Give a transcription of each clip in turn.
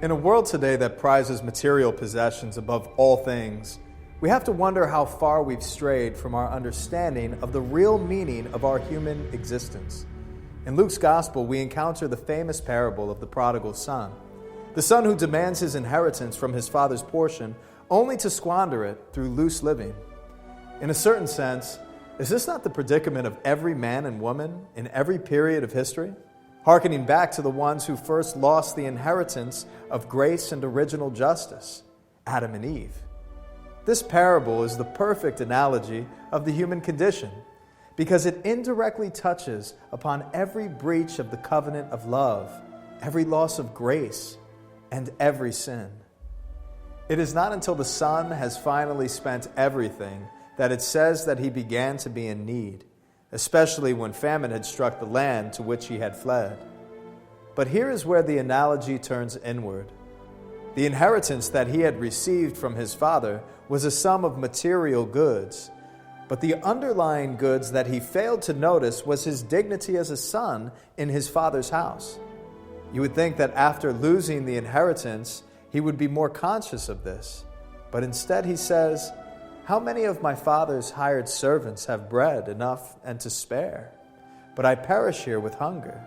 In a world today that prizes material possessions above all things, we have to wonder how far we've strayed from our understanding of the real meaning of our human existence. In Luke's Gospel, we encounter the famous parable of the prodigal son, the son who demands his inheritance from his father's portion only to squander it through loose living. In a certain sense, is this not the predicament of every man and woman in every period of history? Hearkening back to the ones who first lost the inheritance of grace and original justice, Adam and Eve. This parable is the perfect analogy of the human condition because it indirectly touches upon every breach of the covenant of love, every loss of grace, and every sin. It is not until the son has finally spent everything that it says that he began to be in need, especially when famine had struck the land to which he had fled. But here is where the analogy turns inward. The inheritance that he had received from his father was a sum of material goods, but the underlying goods that he failed to notice was his dignity as a son in his father's house. You would think that after losing the inheritance, he would be more conscious of this, but instead he says, "How many of my father's hired servants have bread enough and to spare? But I perish here with hunger."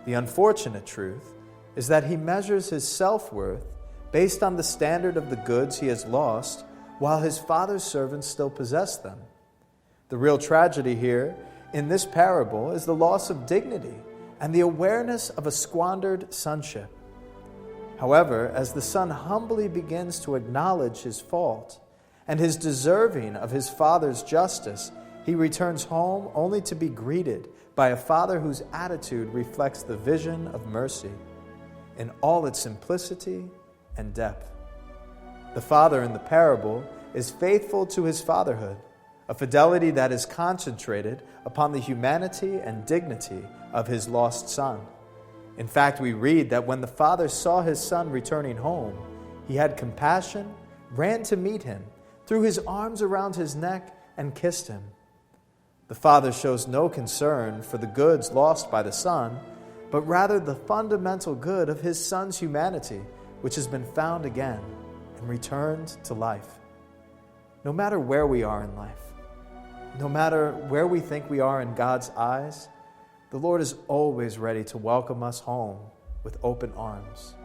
The unfortunate truth is that he measures his self-worth based on the standard of the goods he has lost, while his father's servants still possess them. The real tragedy here in this parable is the loss of dignity and the awareness of a squandered sonship. However, as the son humbly begins to acknowledge his fault and his deserving of his father's justice, he returns home only to be greeted by a father whose attitude reflects the vision of mercy in all its simplicity and depth. The father in the parable is faithful to his fatherhood, a fidelity that is concentrated upon the humanity and dignity of his lost son. In fact, we read that when the father saw his son returning home, he had compassion, ran to meet him, threw his arms around his neck, and kissed him. The father shows no concern for the goods lost by the son, but rather the fundamental good of his son's humanity, which has been found again and returned to life. No matter where we are in life, no matter where we think we are in God's eyes, the Lord is always ready to welcome us home with open arms.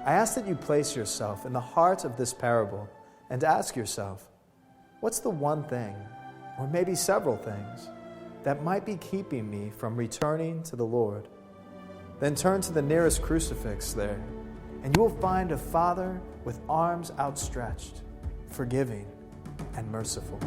I ask that you place yourself in the heart of this parable and ask yourself, what's the one thing, or maybe several things, that might be keeping me from returning to the Lord? Then turn to the nearest crucifix there, and you will find a Father with arms outstretched, forgiving and merciful.